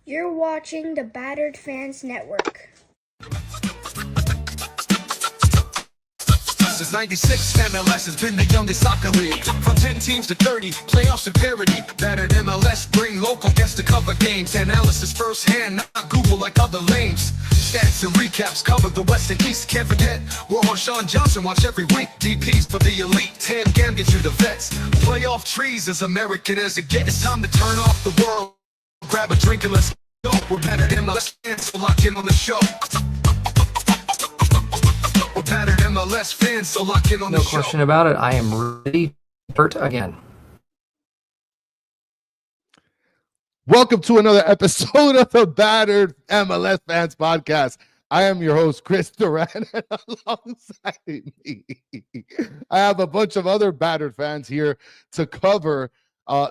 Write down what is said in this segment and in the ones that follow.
You're watching the Battered Fans Network. Since 96, MLS has been the youngest soccer league. From 10 teams to 30, playoffs and parity. Battered MLS bring local guests to cover games. Analysis firsthand, not Google like other lames. Stats and recaps cover the West and East. Can't forget, we're on Sean Johnson, watch every week. DPs for the elite, 10 gambit to the vets. Playoff trees as American as it gets. It's time to turn off the world. Grab a drink and let's go. We're Battered MLS fans, so lock in on the show. We're Battered MLS fans, so lock in on the show. No question about it. I am ready to hurt again. Welcome to another episode of the Battered MLS Fans Podcast. I am your host, Chris Duran, and alongside me, I have a bunch of other Battered fans here to cover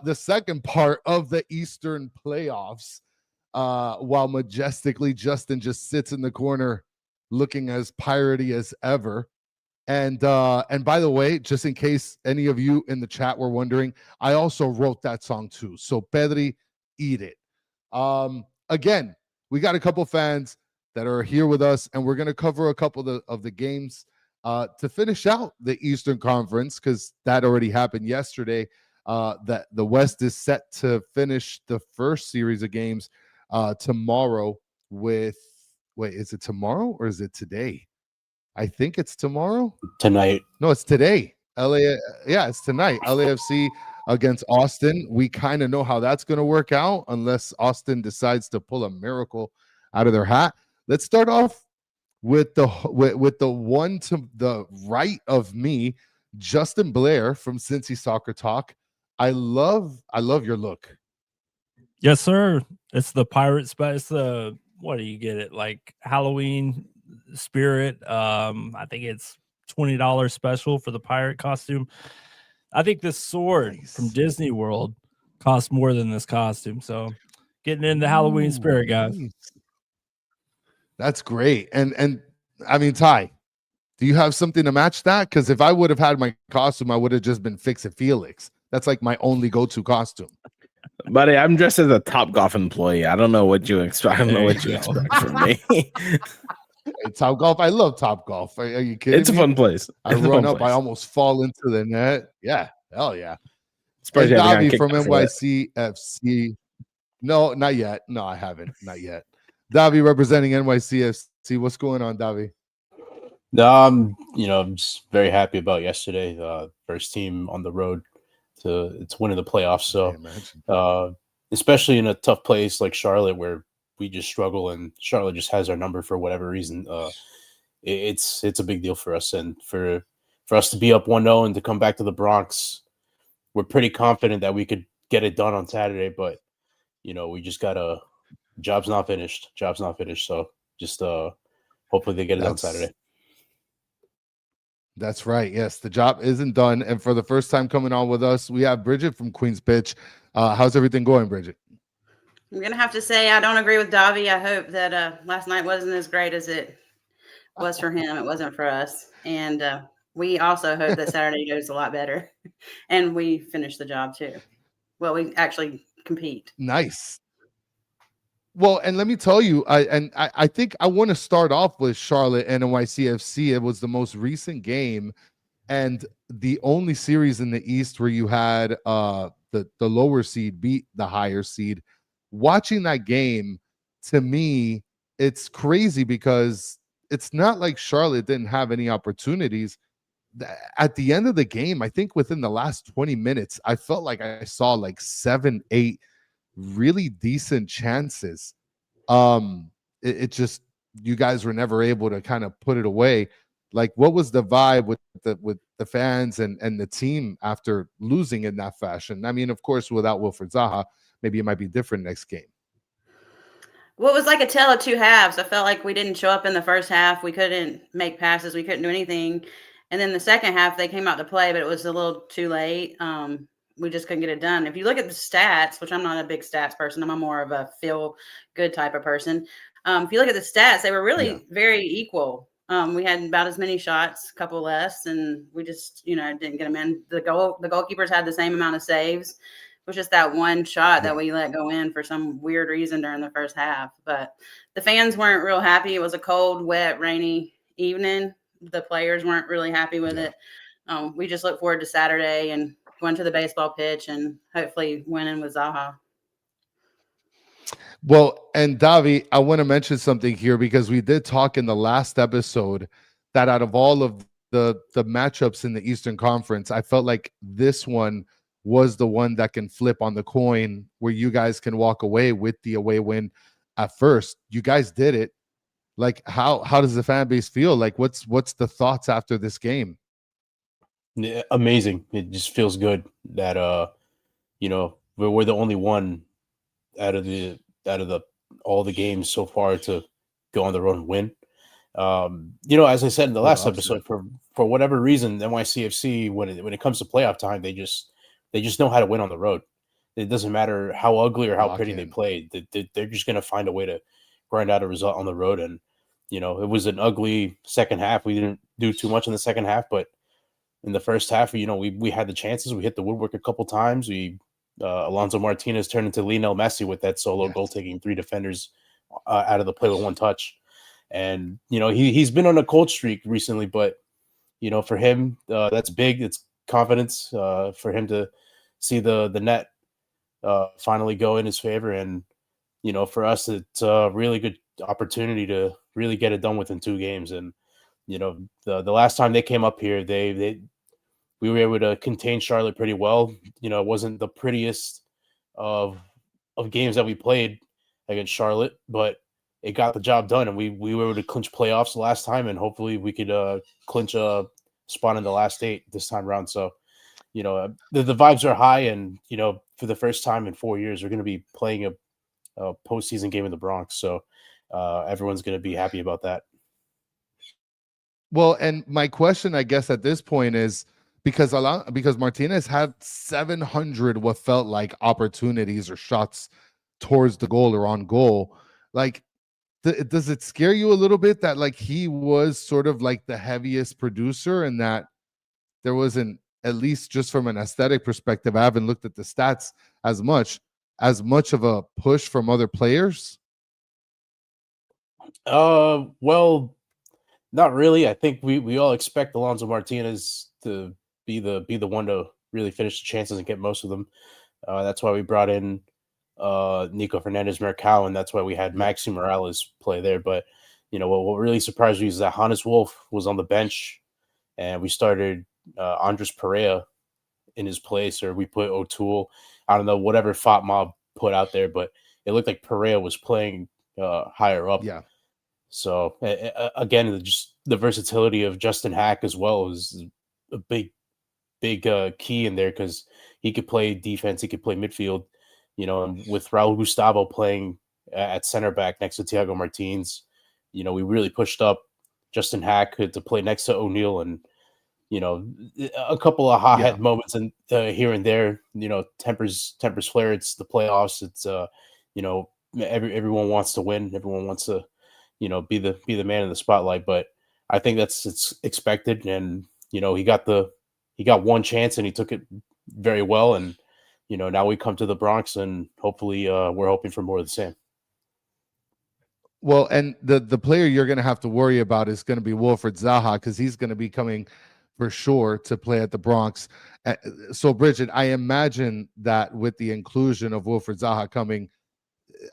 the second part of the Eastern playoffs, while majestically Justin just sits in the corner looking as piratey as ever. And by the way, just in case any of you in the chat were wondering, I also wrote that song too. So Pedri, eat it. Again, we got a couple fans that are here with us, and we're going to cover a couple of the games to finish out the Eastern Conference, because that already happened yesterday. That the West is set to finish the first series of games tomorrow with, wait, is it tomorrow or is it today? I think it's tomorrow. Tonight. No, it's today. It's tonight. LAFC against Austin. We kind of know how that's going to work out unless Austin decides to pull a miracle out of their hat. Let's start off with the one to the right of me, Justin Blair from Cincy Soccer Talk. I love your look. Yes, sir. It's the pirate spot. It's the, what do you get it? Like Halloween spirit. I think it's $20 special for the pirate costume. I think this sword from Disney World costs more than this costume. So getting in the Halloween spirit, guys. Nice. That's great. And I mean, Ty, do you have something to match that? Because if I would have had my costume, I would have just been Fix It Felix. That's like my only go-to costume. Buddy, I'm dressed as a Topgolf employee. I don't know what you expect. I don't know what you expect from me. Topgolf. I love Topgolf. Are you kidding? It's a fun place. I run up. I almost fall into the net. Yeah. Hell yeah. Hey, Davi from NYCFC. No, not yet. No, I haven't. Not yet. Davi representing NYCFC. What's going on, Davi? I'm just very happy about yesterday. First team on the road to winning the playoffs. So, especially in a tough place like Charlotte, where we just struggle, and Charlotte just has our number for whatever reason. It's a big deal for us, and for us to be up 1-0 and to come back to the Bronx, we're pretty confident that we could get it done on Saturday. But we just gotta. Job's not finished. So just hopefully they get it on Saturday. That's right. Yes, the job isn't done. And for the first time coming on with us, we have Bridget from Queens Pitch. How's everything going, Bridget? I'm going to have to say I don't agree with Davi. I hope that last night wasn't as great as it was for him. It wasn't for us. And we also hope that Saturday goes a lot better. And we finish the job too. Well, we actually compete. Nice. Well, and let me tell you, I think I want to start off with Charlotte and NYCFC. It was the most recent game and the only series in the East where you had the lower seed beat the higher seed. Watching that game, to me, it's crazy because it's not like Charlotte didn't have any opportunities. At the end of the game, I think within the last 20 minutes, I felt like I saw like 7-8 really decent chances. It just, you guys were never able to kind of put it away. Like, what was the vibe with the fans and the team after losing in that fashion? I mean, of course, without Wilfred Zaha, maybe it might be different next game. Well, it was like a tale of two halves. I felt like we didn't show up in the first half. We couldn't make passes. We couldn't do anything. And then the second half, they came out to play, but it was a little too late. We just couldn't get it done. If you look at the stats, which I'm not a big stats person, I'm more of a feel good type of person. If you look at the stats, they were really very equal. We had about as many shots, a couple less, and we just, didn't get them in. The goalkeepers had the same amount of saves. was just that one shot Yeah. that we let go in for some weird reason during the first half. But the fans weren't real happy. It was a cold, wet, rainy evening. The players weren't really happy with it. We just look forward to Saturday and going to the baseball pitch and hopefully winning with Zaha. Well, and Davi, I want to mention something here because we did talk in the last episode that out of all of the matchups in the Eastern Conference, I felt like this one was the one that can flip on the coin where you guys can walk away with the away win at first. You guys did it. Like how does the fan base feel? Like what's the thoughts after this game? Yeah, amazing. It just feels good that we're the only one out of the all the games so far to go on the road and win. As I said in the last episode, for whatever reason, NYCFC when it comes to playoff time, they just know how to win on the road. It doesn't matter how ugly or how pretty they play. They're just going to find a way to grind out a result on the road. And it was an ugly second half. We didn't do too much in the second half, but in the first half, we had the chances. We hit the woodwork a couple times. Alonso Martinez turned into Lionel Messi with that solo goal, taking 3 defenders out of the play with 1 touch. And, he's been on a cold streak recently, but, for him, that's big. It's confidence for him to see the net finally go in his favor. And, for us, it's a really good opportunity to really get it done within 2 games. And, the last time they came up here, we were able to contain Charlotte pretty well. It wasn't the prettiest of games that we played against Charlotte, but it got the job done, and we were able to clinch playoffs the last time, and hopefully we could clinch a spot in the last 8 this time around. So, the vibes are high, and for the first time in 4 years, we're going to be playing a postseason game in the Bronx. So everyone's going to be happy about that. Well, and my question, I guess, at this point is because Martinez had 700 what felt like opportunities or shots towards the goal or on goal. Like, does it scare you a little bit that like he was sort of like the heaviest producer and that there wasn't, at least just from an aesthetic perspective, I haven't looked at the stats as much of a push from other players? Well, not really. I think we all expect Alonso Martinez to be the one to really finish the chances and get most of them. That's why we brought in Nico Fernandez Mercado, and that's why we had Maxi Morales play there. But what really surprised me is that Hannes Wolf was on the bench, and we started Andres Perea in his place, or we put O'Toole. I don't know, whatever Fatma put out there, but it looked like Perea was playing higher up. Yeah. So again, just the versatility of Justin Hack as well is a big key in there, because he could play defense, he could play midfield, and with Raul Gustavo playing at center back next to Thiago Martins, we really pushed up Justin Hack to play next to O'Neal, and a couple of hot-head moments and here and there, tempers flare. It's the playoffs. It's everyone wants to win. Everyone wants to be the man in the spotlight. But I think it's expected, and he got one chance and he took it very well. And now we come to the Bronx, and hopefully we're hoping for more of the same. Well, and the player you're going to have to worry about is going to be Wilfred Zaha, because he's going to be coming for sure to play at the Bronx. So, Bridget, I imagine that with the inclusion of Wilfred Zaha coming,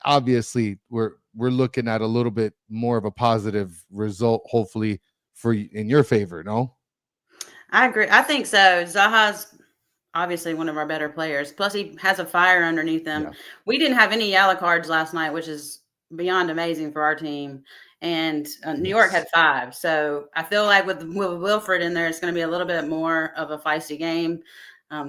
obviously we're looking at a little bit more of a positive result, hopefully in your favor. No, I agree. I think so. Zaha's obviously one of our better players. Plus, he has a fire underneath him. Yeah. We didn't have any yellow cards last night, which is beyond amazing for our team. And New York had 5. So I feel like with Wilfred in there, it's going to be a little bit more of a feisty game.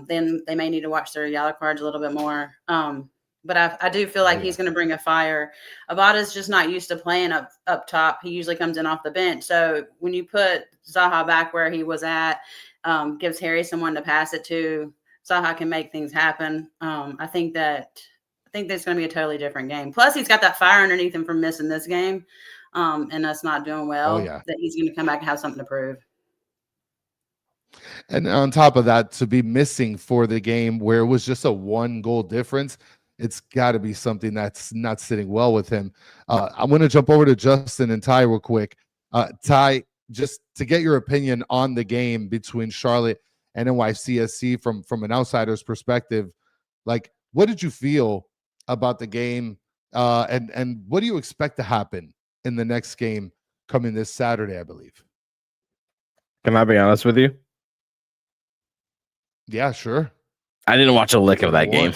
Then they may need to watch their yellow cards a little bit more. But I do feel like he's going to bring a fire. Abada's just not used to playing up top. He usually comes in off the bench. So when you put Zaha back where he was at, gives Harry someone to pass it to, Zaha can make things happen. I think there's going to be a totally different game. Plus, he's got that fire underneath him from missing this game and us not doing well. That he's going to come back and have something to prove. And on top of that, to be missing for the game where it was just a 1 goal difference, it's got to be something that's not sitting well with him. I'm going to jump over to Justin and Ty real quick. Ty, just to get your opinion on the game between Charlotte and NYCFC from an outsider's perspective, like, what did you feel about the game, and what do you expect to happen in the next game coming this Saturday, I believe? Can I be honest with you? Yeah, sure. I didn't watch a lick of that game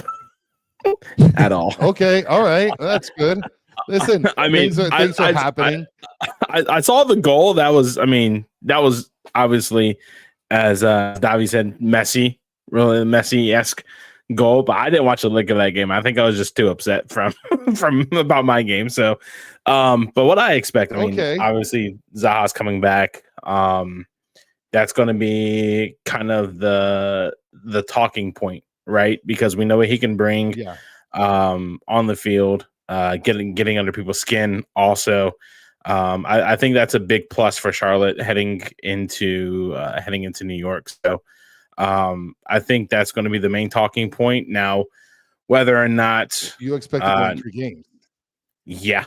at all. Okay, all right, that's good. Listen, I mean, things are happening. I saw the goal. That was obviously, as Davi said, messy, really messy-esque goal. But I didn't watch a lick of that game. I think I was just too upset from about my game. So, but what I expect, I mean, obviously Zaha's coming back. That's going to be kind of the talking point, right? Because we know what he can bring on the field, getting under people's skin. Also, I think that's a big plus for Charlotte heading into New York. So I think that's going to be the main talking point. Now, whether or not you expect to win 3 games, yeah,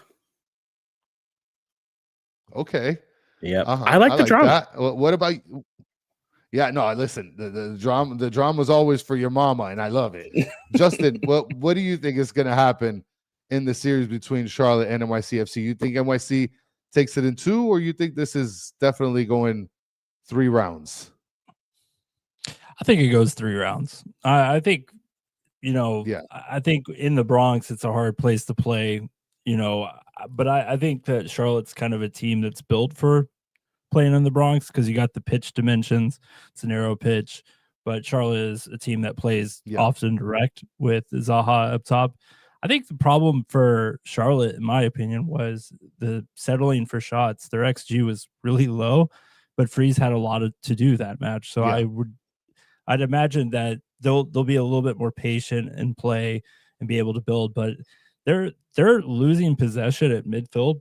okay. Yeah, I like the drama. That. What about? Yeah, no. Listen, the drama was always for your mama, and I love it. Justin, what do you think is going to happen in the series between Charlotte and NYCFC? You think NYC takes it in 2, or you think this is definitely going 3 rounds? I think it goes 3 rounds. I think, I think in the Bronx it's a hard place to play. But I think that Charlotte's kind of a team that's built for playing in the Bronx because you got the pitch dimensions. It's a narrow pitch, but Charlotte is a team that plays often direct with Zaha up top. I think the problem for Charlotte, in my opinion, was the settling for shots. Their XG was really low, but Freeze had a lot to do that match. So I'd imagine that they'll be a little bit more patient and play and be able to build, but they're losing possession at midfield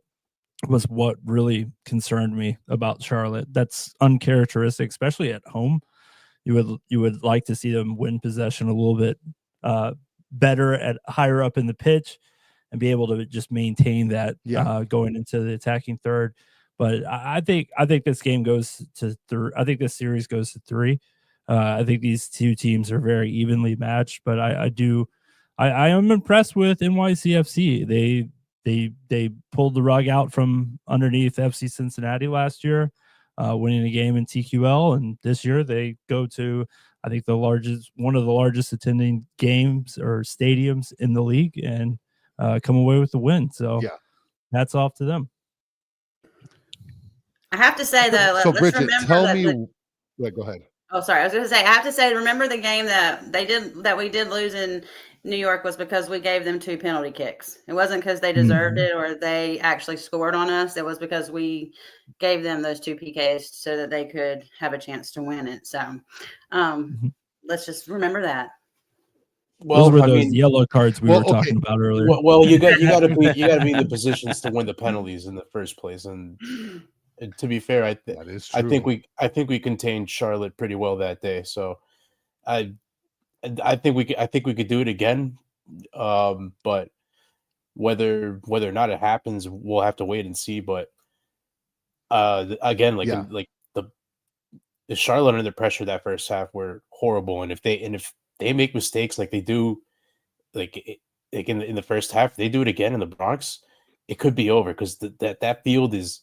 was what really concerned me about Charlotte. That's uncharacteristic, especially at home. You would like to see them win possession a little bit better at higher up in the pitch and be able to just maintain that going into the attacking third. But I think this game goes to I think this series goes to 3. I think these 2 teams are very evenly matched, but I am impressed with NYCFC. They pulled the rug out from underneath FC Cincinnati last year, winning a game in TQL, and this year they go to, I think, one of the largest attending games or stadiums in the league, and come away with the win. So hats off to them. I have to say though, so let's Bridget, remember tell me. Go ahead. Oh, sorry. I was going to say, I have to say, remember the game that we did lose in New York was because we gave them 2 penalty kicks. It wasn't because they deserved it or they actually scored on us. It was because we gave them those 2 PKs so that they could have a chance to win it. So let's just remember that. Well, those were those yellow cards we were talking about earlier. Well, you got to be in the positions to win the penalties in the first place. And to be fair, I think we contained Charlotte pretty well that day. So I think we could do it again. But whether or not it happens, we'll have to wait and see. But again, the Charlotte under pressure that first half were horrible, and if they make mistakes like they do, like in the first half, they do it again in the Bronx, it could be over because that field is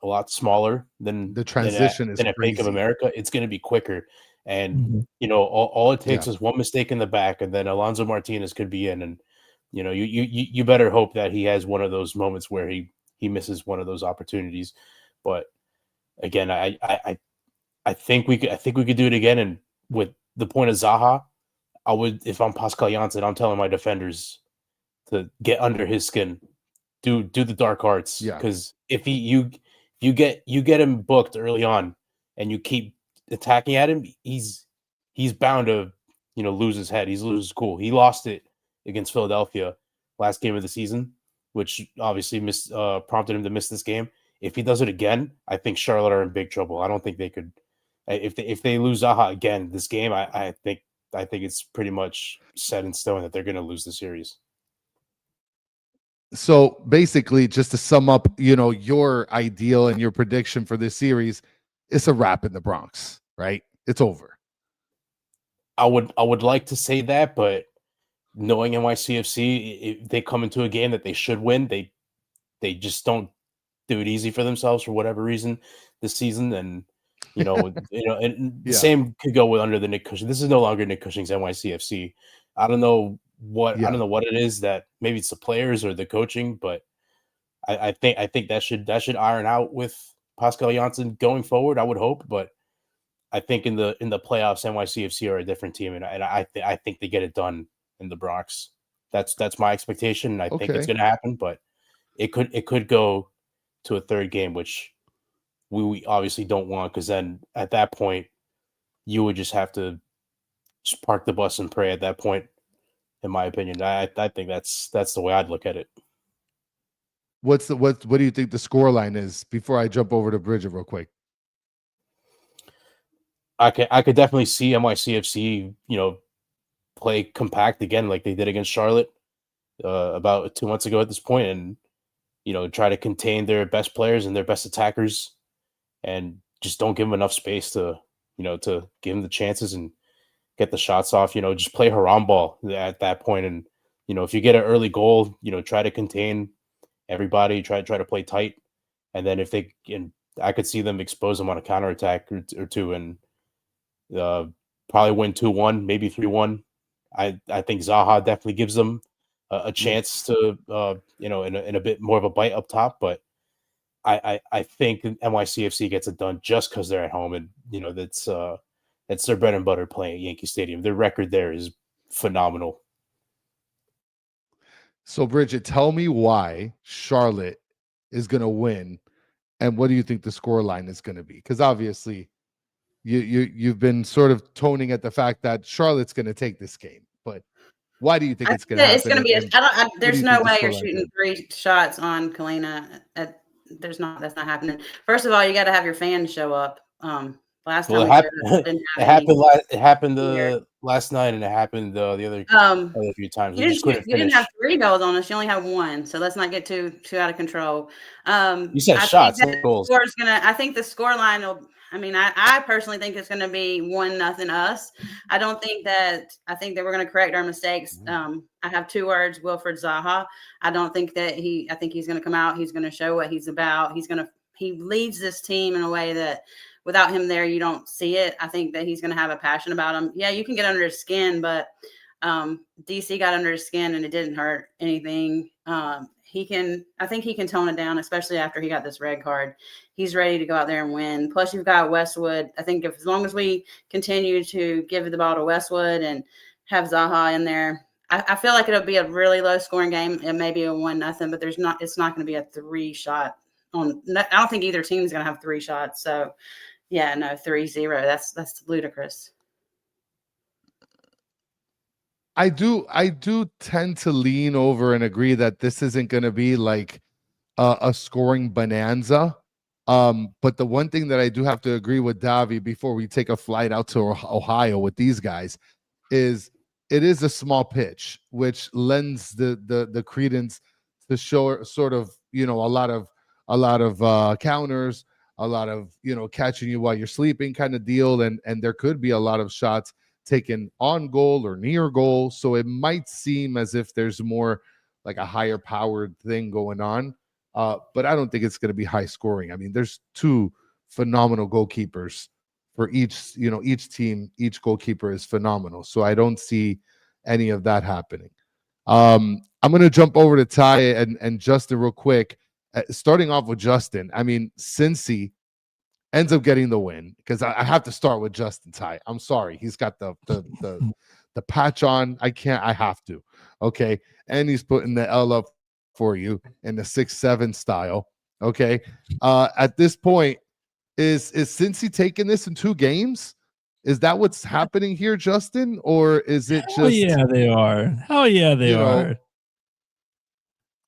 a lot smaller than the transition is than at Bank of America. It's going to be quicker, and all it takes is one mistake in the back, and then Alonso Martinez could be in, and you better hope that he has one of those moments where he misses one of those opportunities. But again, I think we could do it again, and with the point of Zaha, I would, if I'm Pascal Janssen, I'm telling my defenders to get under his skin, do the dark arts, because if you get him booked early on and you keep attacking at him, he's bound to lose his head. He's lose his cool. He lost it against Philadelphia last game of the season, which obviously prompted him to miss this game. If he does it again, I think Charlotte are in big trouble. I don't think they could If they lose Zaha again this game, I think it's pretty much set in stone that they're going to lose the series. So basically, just to sum up, your ideal and your prediction for this series, it's a wrap in the Bronx, right? It's over. I would like to say that, but knowing NYCFC, if they come into a game that they should win, they just don't do it easy for themselves for whatever reason this season. And and the same could go with under the Nick Cushing. This is no longer Nick Cushing's NYCFC. I don't know what it is, that maybe it's the players or the coaching, but I think that should iron out with Pascal Janssen going forward. I would hope, but I think in the playoffs, NYCFC are a different team, and I think they get it done in the Bronx. That's my expectation, and I think it's going to happen. But it could go to a third game, which we obviously don't want, because then at that point you would just have to just park the bus and pray. At that point, in my opinion, I think that's the way I'd look at it. What do you think the scoreline is before I jump over to Bridget real quick? I could definitely see NYCFC, play compact again like they did against Charlotte about 2 months ago at this point, and try to contain their best players and their best attackers, and just don't give them enough space to to give them the chances and get the shots off. Just play haram ball at that point, and if you get an early goal, try to contain everybody, try to play tight, and then if they I could see them expose them on a counterattack or two, and probably win 2-1, maybe 3-1. I think Zaha definitely gives them a chance to in a bit more of a bite up top, but I think NYCFC gets it done just because they're at home, and that's their bread and butter playing at Yankee Stadium. Their record there is phenomenal. So Bridget, tell me why Charlotte is going to win, and what do you think the scoreline is going to be? Because obviously you've been sort of toning at the fact that Charlotte's going to take this game, but why do you think it's going to happen? It's going to be. There's no way you're shooting 3 shots on Kalina. That's not happening. First of all, you got to have your fans show up. Last time it happened last night, and it happened the other few times. You didn't have 3 goals on us. You only have 1, so let's not get too out of control. You said shots, not goals. I think the score line will. I personally think it's going to be 1-0 us. I think that we're going to correct our mistakes. I have 2 words: Wilfred Zaha. I think he's going to come out. He's going to show what he's about. He leads this team in a way that without him there, you don't see it. I think that he's going to have a passion about him. Yeah, you can get under his skin, but DC got under his skin and it didn't hurt anything. I think he can tone it down, especially after he got this red card. He's ready to go out there and win. Plus, you've got Westwood. I think as long as we continue to give the ball to Westwood and have Zaha in there, I feel like it'll be a really low scoring game. It may be a 1-0, but it's not going to be a 3-shot. I don't think either team is going to have 3 shots. So, yeah, no, 3-0. That's ludicrous. I do tend to lean over and agree that this isn't going to be like a scoring bonanza. But the one thing that I do have to agree with Davi before we take a flight out to Ohio with these guys is it is a small pitch, which lends the credence to show sort of a lot of counters, a lot of catching you while you're sleeping kind of deal, and there could be a lot of shots taken on goal or near goal. So it might seem as if there's more like a higher powered thing going on. But I don't think it's going to be high scoring. I mean, there's 2 phenomenal goalkeepers for each team. Each goalkeeper is phenomenal. So I don't see any of that happening. I'm going to jump over to Ty and Justin real quick. Starting off with Justin, I mean, Cincy ends up getting the win, because I have to start with Justin. Ty, I'm sorry, he's got the patch on. I have to. Okay, and he's putting the L up for you in the 6-7 style. Okay, at this point, is Cincy taking this in 2 games? Is that what's happening here, Justin, or is it just? Oh yeah, they are. Hell yeah, they are.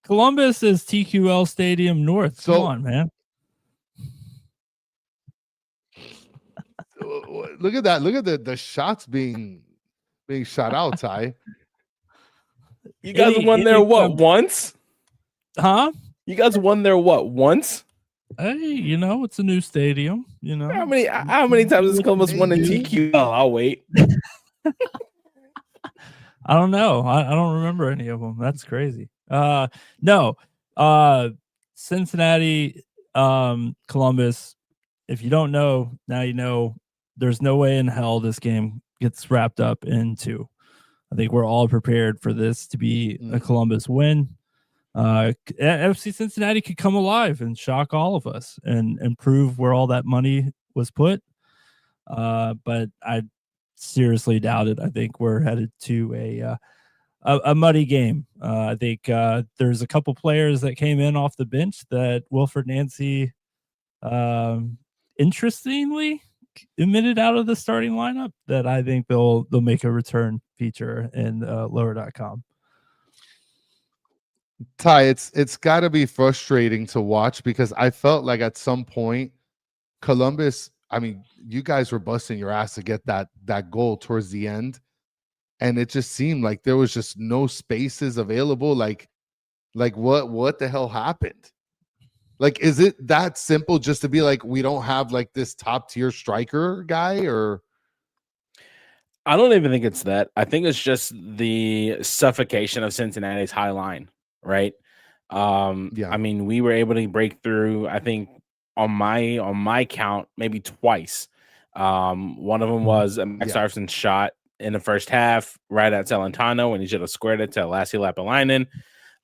Columbus is TQL Stadium North. Come on, man. look at that. Look at the shots being shot out, Ty. You guys won there once? Huh? You guys won there once? Hey, it's a new stadium. How many times has Columbus won in TQL? I'll wait. I don't know. I don't remember any of them. That's crazy. No. Cincinnati, Columbus. If you don't know, now you know. There's no way in hell this game gets wrapped up in 2. I think we're all prepared for this to be a Columbus win. FC Cincinnati could come alive and shock all of us and prove where all that money was put. But I seriously doubt it. I think we're headed to a muddy game. I think there's a couple players that came in off the bench that Wilfred Nancy, interestingly, omitted out of the starting lineup that I think they'll make a return feature in lower.com. Ty, it's got to be frustrating to watch because I felt like at some point Columbus, I mean, you guys were busting your ass to get that goal towards the end, and it just seemed like there was just no spaces available. Like what the hell happened? Like, is it that simple just to be like, we don't have like this top tier striker guy? Or I don't even think it's that. I think it's just the suffocation of Cincinnati's high line, right? Yeah. I mean, we were able to break through, I think, on my count, maybe twice. One of them was a Max Arfson shot in the first half, right at Celentano, when he should have squared it to Lassie Lapalainen.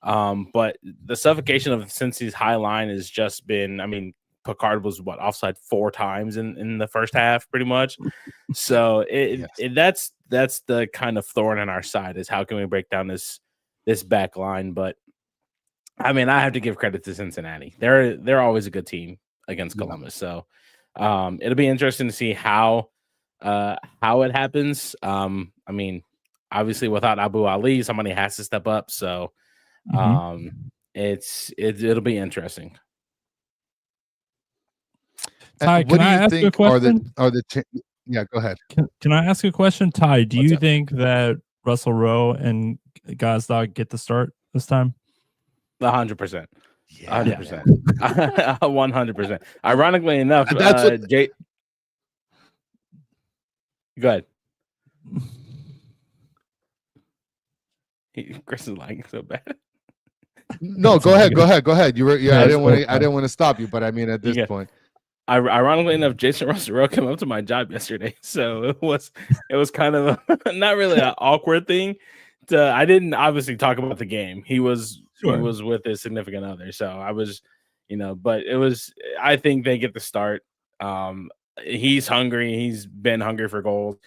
But the suffocation of Cincy's high line has just been, I mean, Picard was offside 4 times in the first half, pretty much. So that's the kind of thorn in our side, is how can we break down this back line? But I mean, I have to give credit to Cincinnati. They're always a good team against Columbus. So it'll be interesting to see how it happens. I mean, obviously without Abu Ali, somebody has to step up. So it'll be interesting. Ty, what do you ask think a question? Yeah, go ahead. Can I ask a question, Ty? Do you think that Russell Rowe and Gazdag get the start this time? 100%. 100%. 100%. Ironically enough, that's what Jay. Go ahead. Chris is lying so bad. No, go ahead. You were, I didn't want to stop you, but I mean, at this point, ironically enough, Jason Russell came up to my job yesterday, so it was kind of not really an awkward thing. I didn't obviously talk about the game. He was with his significant other, so I was, but it was. I think they get the start. He's hungry. He's been hungry for goals.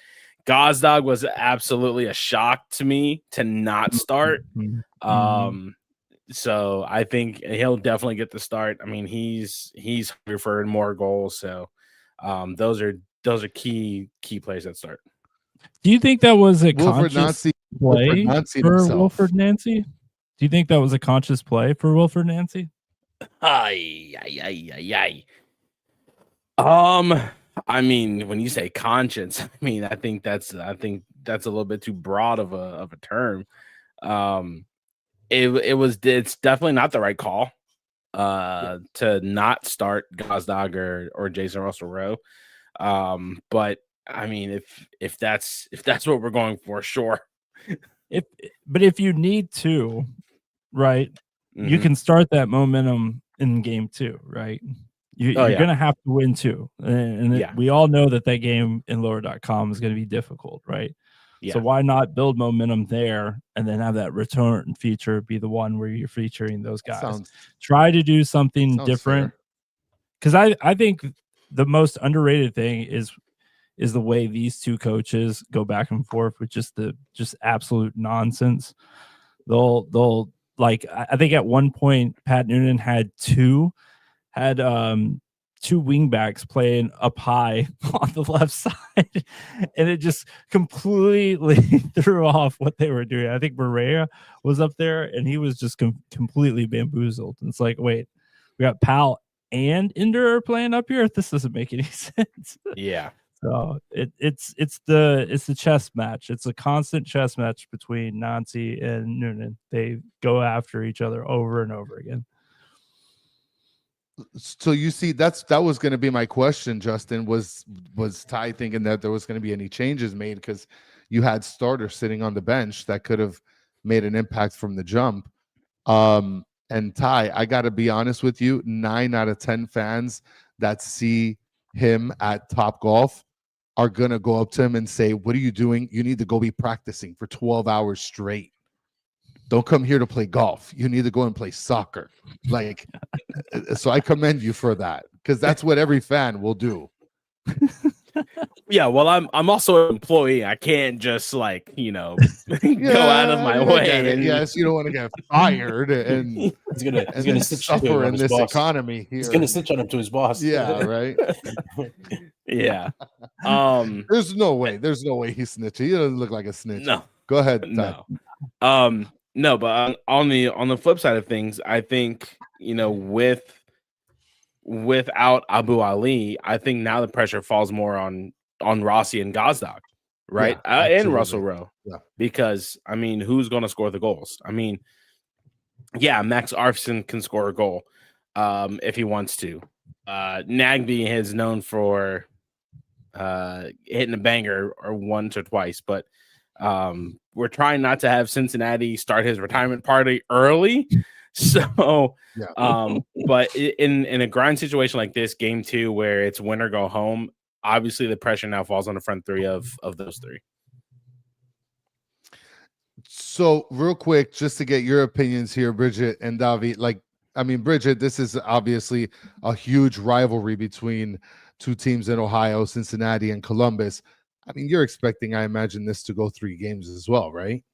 Gazdag was absolutely a shock to me to not start. So I think he'll definitely get the start. I mean, he's hungry for more goals. So those are key players that start. Do you think that was a Wilfred conscious play for Wilfred Nancy? Do you think that was a conscious play for Wilfred Nancy? I mean, when you say conscience, I mean, I think that's a little bit too broad of a term. It's definitely not the right call to not start Gazdag or Jason Russell Rowe. But I mean, if that's what we're going for, sure. But if you need to, right, you can start that momentum in game 2, right? You're going to have to win 2. And we all know that game in lower.com is going to be difficult, right? Yeah. So why not build momentum there and then have that return feature be the one where you're featuring those guys? Try to do something different. Because I think the most underrated thing is the way these two coaches go back and forth with just absolute nonsense. They'll like, I think at one point Pat Noonan had two wingbacks playing up high on the left side, and it just completely threw off what they were doing. I think Maria was up there, and he was just completely bamboozled. And it's like, wait, we got Powell and Ender playing up here? This doesn't make any sense. Yeah. So it's the chess match. It's a constant chess match between Nancy and Noonan. They go after each other over and over again. So you see, that was going to be my question, Justin. Was Ty thinking that there was going to be any changes made because you had starters sitting on the bench that could have made an impact from the jump? And Ty, I got to be honest with you, 9 out of 10 fans that see him at Top Golf are going to go up to him and say, "What are you doing? You need to go be practicing for 12 hours straight. Don't come here to play golf. You need to go and play soccer." Like, so I commend you for that, because that's what every fan will do. Yeah, well, I'm also an employee. I can't just go out of my way. And yes, you don't want to get fired and he's gonna suffer in this economy here. He's gonna snitch on him to his boss. Yeah, right. Yeah. There's no way he's snitching. He doesn't look like a snitch. No. Go ahead. No. No, but on the flip side of things, I think without Abu Ali, I think now the pressure falls more on Rossi and Gazdag, right? Yeah, and Russell Rowe. Yeah. Because who's going to score the goals? Max Arfson can score a goal if he wants to. Nagby is known for hitting a banger or once or twice, but we're trying not to have Cincinnati start his retirement party early. So, but in a grind situation like this, game 2, where it's win or go home, obviously the pressure now falls on the front three of those three. So real quick, just to get your opinions here, Bridget and Davi, Bridget, this is obviously a huge rivalry between two teams in Ohio, Cincinnati and Columbus. You're expecting, I imagine, this to go 3 games as well, right?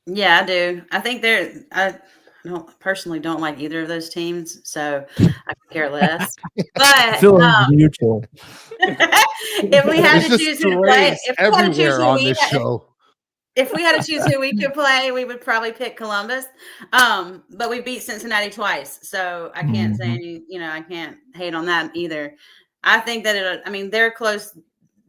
Yeah, I do. I think I personally don't like either of those teams, so I could care less. But mutual. If we had to choose who to play, if we had to choose who we could play, we would probably pick Columbus. But we beat Cincinnati twice, so I can't say I can't hate on that either. I think that they're close.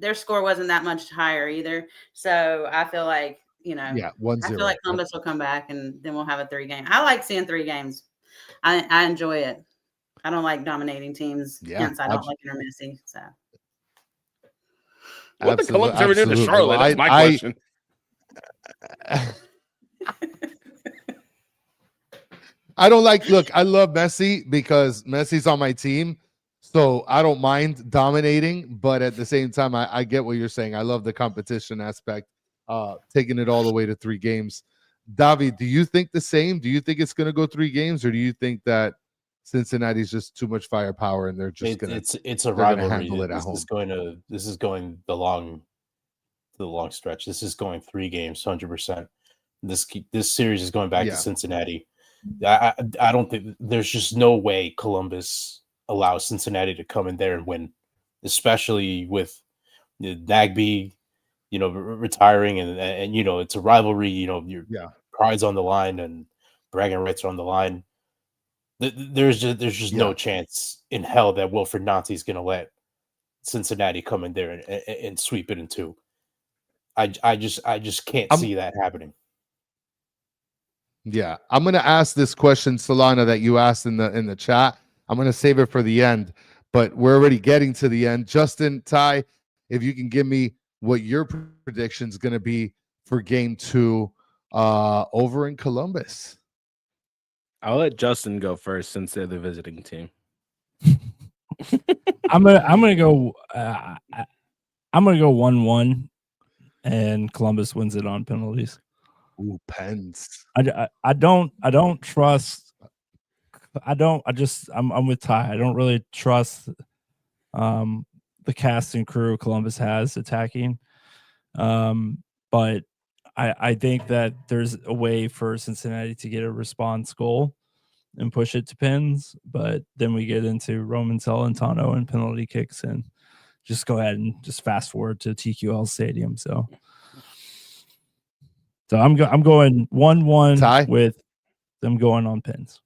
Their score wasn't that much higher either, so I feel like 1-0. I feel like Columbus will come back, and then we'll have a 3-game. I like seeing 3 games. I enjoy it. I don't like dominating teams. Yeah, hence I don't like Messy. So, what the Columbus ever did to Charlotte? That's my question. I don't like. Look, I love Messi because Messi's on my team. So I don't mind dominating, but at the same time, I get what you're saying. I love the competition aspect, taking it all the way to 3 games. Davi, do you think the same? Do you think it's going to go 3 games, or do you think that Cincinnati's just too much firepower and they're just going to? It's a rivalry. Handle it at home. This is going the long stretch. This is going 3 games, 100%. This series is going back to Cincinnati. I don't think there's just no way Columbus allows Cincinnati to come in there and win, especially with Nagby, retiring and it's a rivalry. Your pride's on the line and bragging rights are on the line. There's just no chance in hell that Wilfred Nancy's going to let Cincinnati come in there and sweep it in 2. I just can't see that happening. Yeah, I'm going to ask this question, Solana, that you asked in the chat. I'm going to save it for the end, but we're already getting to the end. Justin, Ty, if you can give me what your prediction is going to be for game 2 over in Columbus. I'll let Justin go first since they're the visiting team. I'm gonna go 1-1, and Columbus wins it on penalties. Ooh, Pens. I don't trust. I'm with Ty. I don't really trust the cast and crew Columbus has attacking. But I think that there's a way for Cincinnati to get a response goal and push it to pins, but then we get into Roman Celentano and penalty kicks and just go ahead and just fast forward to TQL Stadium. So I'm going 1-1 Ty? with them going on pins.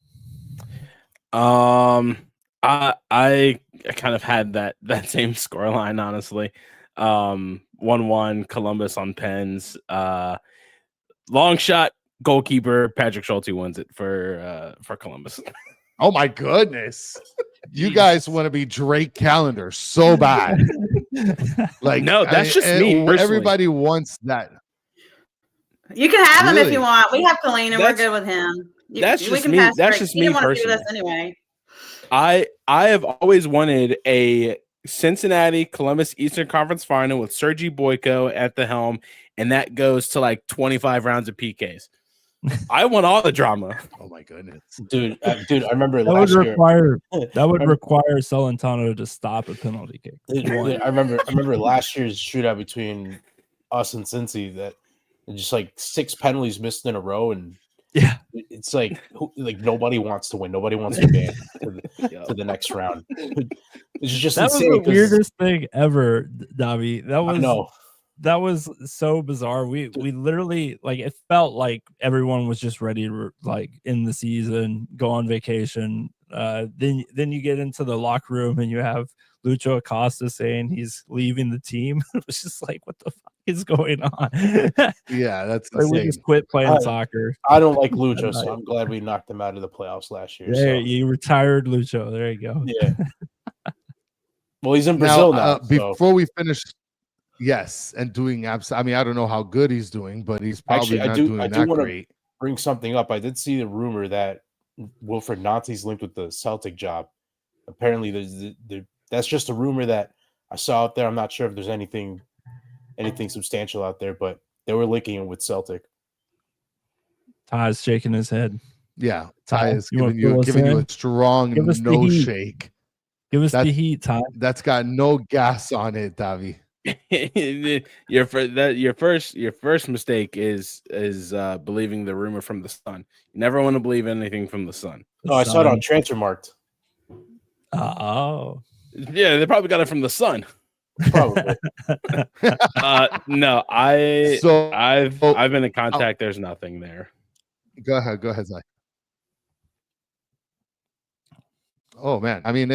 I kind of had that same scoreline, honestly. 1-1 Columbus on pens. Long shot, goalkeeper Patrick Schulte wins it for Columbus. Oh my goodness. You guys want to be Drake Calendar so bad. Like, no, that's just me. Personally. Everybody wants that. You can have him if Really? you want. We have Colleen, and we're good with him. That's just me. That's just me personally. Anyway. I have always wanted a Cincinnati Columbus Eastern Conference final with Sergi Boyko at the helm, and that goes to like 25 rounds of PKs. I want all the drama. Oh my goodness, dude! I remember that last require Celentano to stop a penalty kick. I remember last year's shootout between us and Cincy that just like 6 penalties missed in a row, and yeah, it's like nobody wants to win. Nobody wants to ban to the next round. It's just that insane. was the weirdest thing ever, Davi. That was so bizarre. We literally, like, it felt like everyone was just ready to like end the season, go on vacation. Then you get into the locker room and you have Lucho Acosta saying he's leaving the team. It was just like, what the fuck is going on? Yeah, that's like we just quit playing soccer. I don't like Lucho, so I'm glad we knocked him out of the playoffs last year. There, you retired Lucho. There you go. Yeah. Well, he's in Brazil now. Before we finish. Yes, and doing I mean, I don't know how good he's doing, but he's probably not doing that great. Bring something up. I did see the rumor that Wilfred Nancy's linked with the Celtic job. Apparently, that's just a rumor that I saw out there. I'm not sure if there's anything substantial out there, but they were linking him with Celtic. Ty's shaking his head. Yeah, Ty is giving you a strong no shake. Give us the heat, Ty. That's got no gas on it, Davi. your first mistake is believing the rumor from the Sun. You never want to believe anything from the Sun. Oh, I saw it on Transfermarkt. Oh, yeah, they probably got it from the Sun. Probably. No, I've been in contact. There's nothing there. Go ahead, Zach. Oh man, I mean,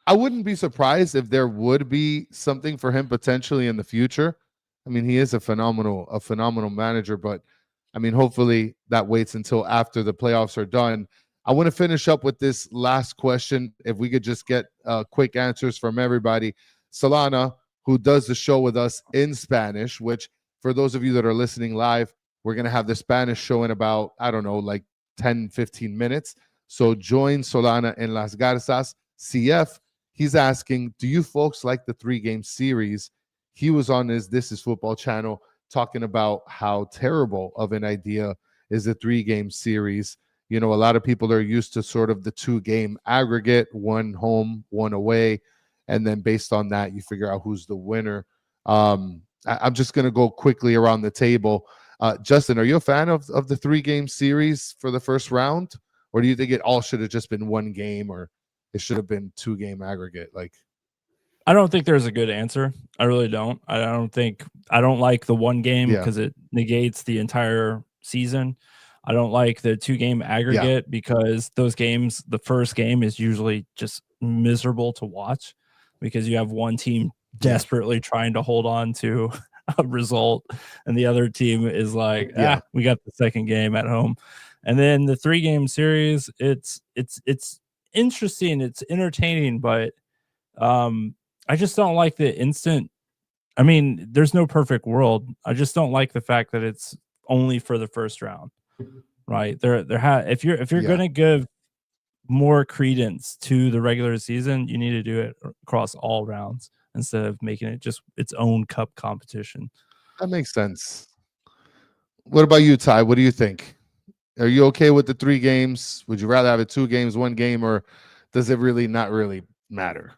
I wouldn't be surprised if there would be something for him potentially in the future. I mean, he is a phenomenal manager, but I mean, hopefully that waits until after the playoffs are done. I want to finish up with this last question. If we could just get quick answers from everybody. Solana, who does the show with us in Spanish, which for those of you that are listening live, we're going to have the Spanish show in about, I don't know, like 10, 15 minutes. So join Solana in Las Garzas. CF, he's asking, do you folks like the 3-game series? He was on his This Is Football channel talking about how terrible of an idea is the 3-game series. You know, a lot of people are used to sort of the 2-game aggregate, one home, one away, and then based on that, you figure out who's the winner. I'm just going to go quickly around the table. Justin, are you a fan of the 3-game series for the first round? Or do you think it all should have just been 1 game, or it should have been 2-game aggregate? Like, I don't think there's a good answer. I really don't. I don't like the 1 game because it negates the entire season. I don't like the 2-game aggregate because those games, the first game is usually just miserable to watch because you have one team desperately trying to hold on to a result and the other team is like, we got the second game at home. And then the 3-game series, it's interesting, it's entertaining, but I just don't like the instant. I mean, there's no perfect world. I just don't like the fact that it's only for the first round, right? If you're going to give more credence to the regular season, you need to do it across all rounds instead of making it just its own cup competition. That makes sense. What about you, Ty? What do you think? Are you okay with the 3 games? Would you rather have it 2 games, 1 game, or does it really not really matter?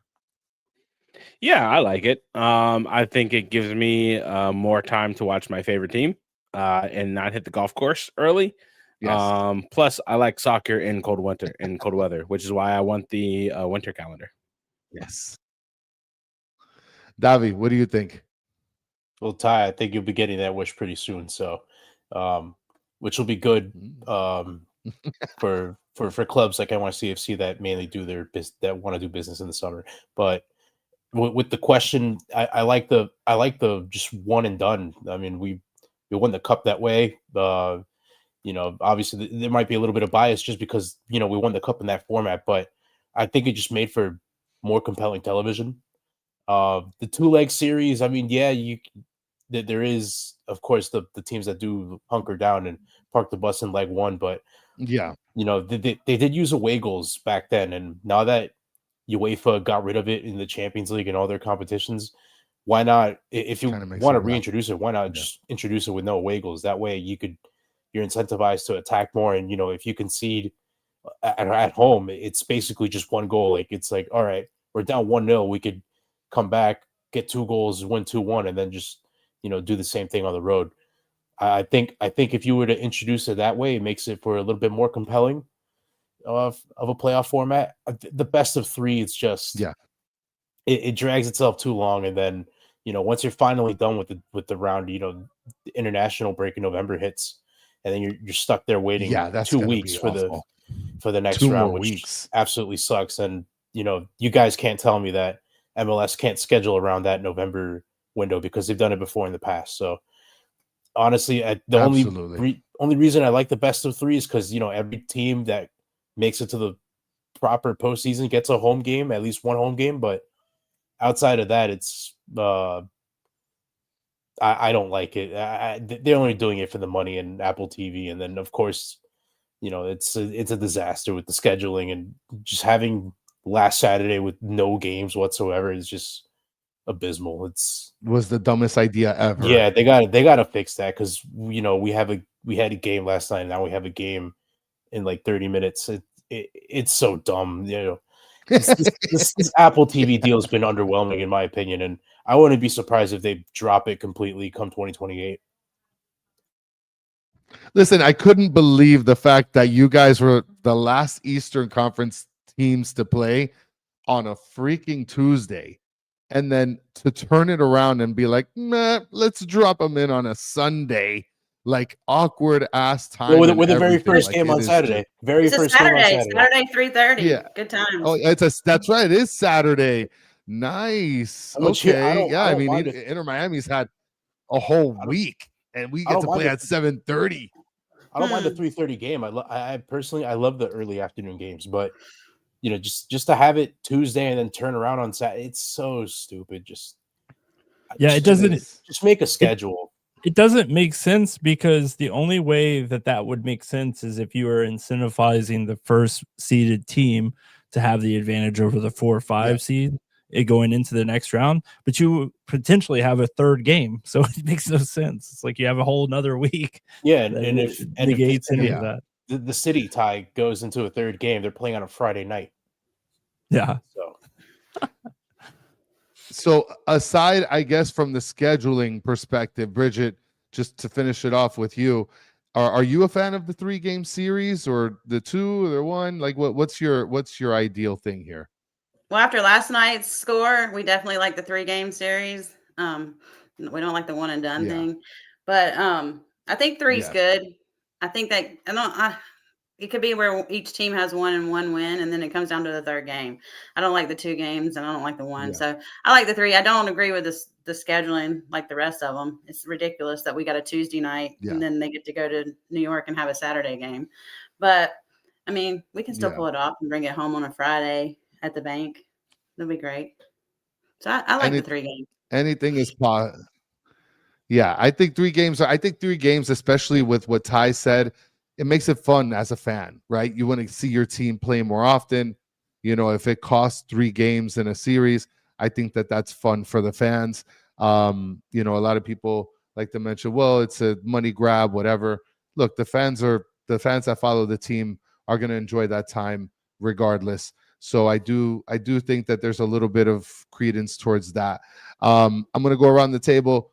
Yeah, I like it. I think it gives me more time to watch my favorite team and not hit the golf course early. Yes. Plus, I like soccer in cold weather, which is why I want the winter calendar. Yes. Davi, what do you think? Well, Ty, I think you'll be getting that wish pretty soon. So, which will be good. for clubs like NYCFC that mainly do that want to do business in the summer. But with the question, I like the just one and done. I mean, we won the cup that way. Obviously there might be a little bit of bias just because we won the cup in that format, but I think it just made for more compelling television. The 2-leg series, I mean, yeah, there is, of course, the teams that do hunker down and park the bus in leg one, but Yeah, they did use away goals back then, and now that UEFA got rid of it in the Champions League and all their competitions, why not? If you Kinda makes want to it reintroduce it, why not just introduce it with no away goals? That way, you're incentivized to attack more, and if you concede at home, it's basically just one goal. Like it's like, all right, we're down 1-0, we could come back, get 2 goals, win 2-1, and then just do the same thing on the road. I think if you were to introduce it that way, it makes it for a little bit more compelling of a playoff format. The best of 3, it's just it drags itself too long, and then once you're finally done with the round, the international break in November hits, and then you're stuck there waiting that's 2 gonna weeks be for awful. the next 2 round, more which weeks. absolutely sucks. And you guys can't tell me that MLS can't schedule around that November window because they've done it before in the past. So honestly, the only reason I like the best of 3 is because every team that makes it to the proper postseason gets a home game, at least one home game. But outside of that, it's I don't like it. They're only doing it for the money and Apple TV, and then of course, it's a disaster with the scheduling, and just having last Saturday with no games whatsoever is just abysmal. Was the dumbest idea ever. Yeah, they got to fix that, because we had a game last night, and now we have a game in like 30 minutes. It's so dumb. This Apple TV deal has been underwhelming in my opinion, and I wouldn't be surprised if they drop it completely come 2028. Listen, I couldn't believe the fact that you guys were the last Eastern Conference teams to play on a freaking Tuesday, and then to turn it around and be like, nah, let's drop them in on a Sunday, like awkward ass time. Well, with the very first game on Saturday. It's a Saturday, 3:30. Yeah. Good times. Oh, that's right. It is Saturday. Nice. Okay. Yeah, I mean, Inter Miami's had a whole week, and we get to play at 7:30. I don't mind the 3:30 game. I personally love the early afternoon games, but just to have it Tuesday and then turn around on Saturday, it's so stupid. It doesn't just make a schedule. It doesn't make sense, because the only way that would make sense is if you are incentivizing the first seeded team to have the advantage over the 4 or 5 seed going into the next round, but you potentially have a third game, so it makes no sense. It's like you have a whole another week. Yeah, and if negates any of that. The city tie goes into a third game, they're playing on a Friday night. Yeah. So aside, I guess, from the scheduling perspective, Bridget, just to finish it off with you, are you a fan of the 3-game series, or the 2 or the 1? Like, what's your ideal thing here? Well, after last night's score, we definitely like the 3-game series. We don't like the one and done thing, but I think 3's good. I think that it could be where each team has 1 and 1 win, and then it comes down to the 3rd game. I don't like the 2 games, and I don't like the 1. So I like the 3. I don't agree with the scheduling like the rest of them. It's ridiculous that we got a Tuesday night and then they get to go to New York and have a Saturday game. But I mean, we can still pull it off and bring it home on a Friday at the bank. That'd be great. So I like the 3 games. Anything is possible. Yeah, I think 3 games, especially with what Ty said, it makes it fun as a fan, right? You want to see your team play more often. If it costs 3 games in a series, I think that's fun for the fans. A lot of people like to mention, well, it's a money grab, whatever. Look, the fans that follow the team are going to enjoy that time regardless. So I do think that there's a little bit of credence towards that. I'm going to go around the table.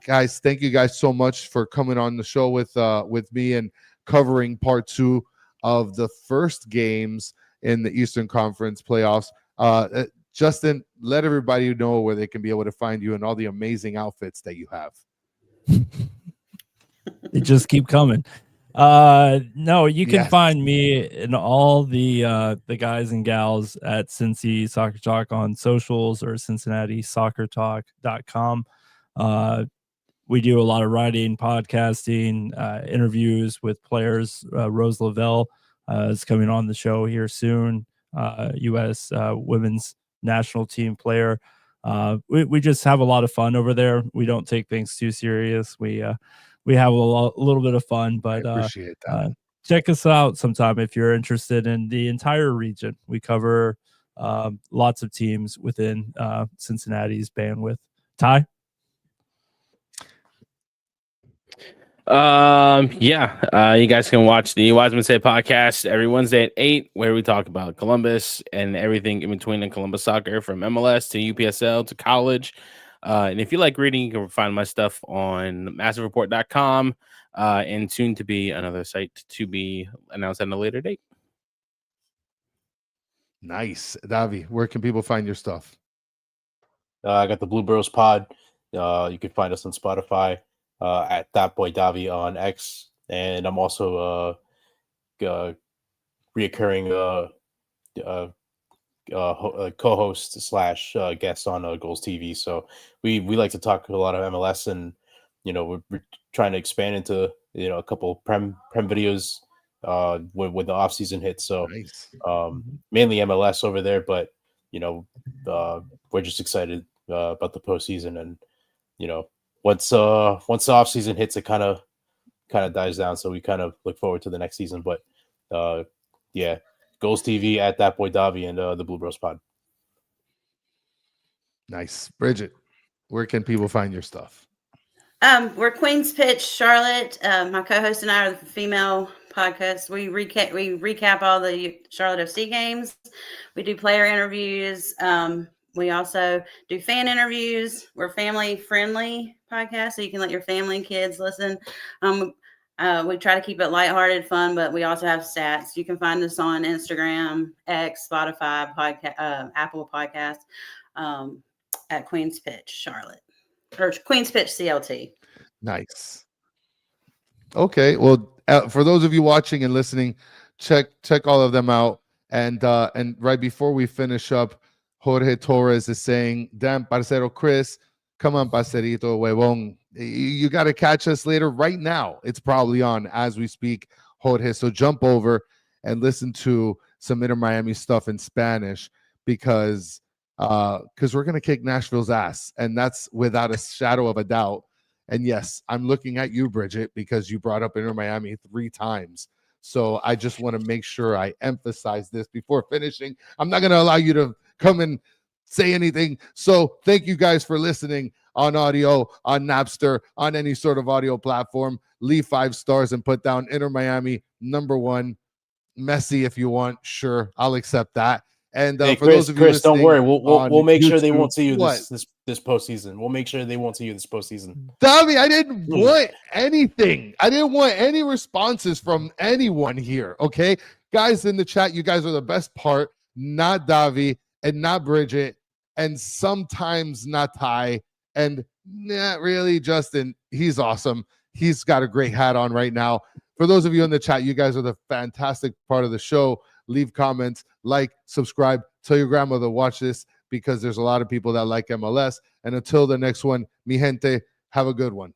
Guys, thank you guys so much for coming on the show with me and covering part 2 of the first games in the Eastern Conference playoffs. Justin, let everybody know where they can be able to find you and all the amazing outfits that you have. They just keep coming. No, you can Yes. find me and all the guys and gals at Cincy Soccer Talk on socials or CincinnatiSoccerTalk.com. We do a lot of writing, podcasting, interviews with players. Rose Lavelle is coming on the show here soon. U.S. women's national team player. We just have a lot of fun over there. We don't take things too serious. We have a little bit of fun, but I appreciate that. check us out sometime if you're interested in the entire region. We cover lots of teams within Cincinnati's bandwidth. Ty? You guys can watch the Wiseman Say podcast every Wednesday at 8, where we talk about Columbus and everything in between in Columbus soccer, from MLS to UPSL to college. And if you like reading, you can find my stuff on massivereport.com and soon to be another site to be announced at a later date. Nice. Davi, where can people find your stuff? I got the Blue Bros Pod. You can find us on Spotify. At That Boy Davi on X, and I'm also reoccurring co-host / guest on Goals TV. So we like to talk a lot of MLS, and we're trying to expand into a couple prem videos when the off season hits. So Nice. Mainly MLS over there, but we're just excited about the postseason, and once the off season hits, it kind of dies down. So we kind of look forward to the next season. But Goals TV at That Boy Davi and the Blue Bros Pod. Nice. Bridget, where can people find your stuff? We're Queen's Pitch Charlotte. My co-host and I are the female podcast. We recap all the Charlotte FC games. We do player interviews. We also do fan interviews. We're family friendly podcast, so you can let your family and kids listen. We try to keep it lighthearted, fun, but we also have stats. You can find us on Instagram, X, Spotify, Apple Podcast, at Queen's Pitch Charlotte, or Queen's Pitch CLT. Nice. Okay. Well, for those of you watching and listening, check all of them out. And right before we finish up, Jorge Torres is saying, damn, parcero Chris, come on, parcerito, huevón. You got to catch us later. Right now, it's probably on as we speak, Jorge. So jump over and listen to some Inter Miami stuff in Spanish, because we're going to kick Nashville's ass. And that's without a shadow of a doubt. And yes, I'm looking at you, Bridget, because you brought up Inter Miami 3 times. So I just want to make sure I emphasize this before finishing. I'm not going to allow you to come and say anything. So thank you guys for listening on audio, on Napster, on any sort of audio platform. Leave 5 stars and put down Inter Miami #1. Messi, if you want, sure, I'll accept that. And hey, for those of you Chris, don't worry, we'll make YouTube, sure they won't see you this postseason. We'll make sure they won't see you this postseason. Davi, I didn't want anything. I didn't want any responses from anyone here. Okay, guys in the chat, you guys are the best part. Not Davi and not Bridget, and sometimes not Ty, and not really Justin. He's awesome. He's got a great hat on right now. For those of you in the chat, you guys are the fantastic part of the show. Leave comments, like, subscribe, tell your grandmother to watch this, because there's a lot of people that like MLS. And until the next one, mi gente, have a good one.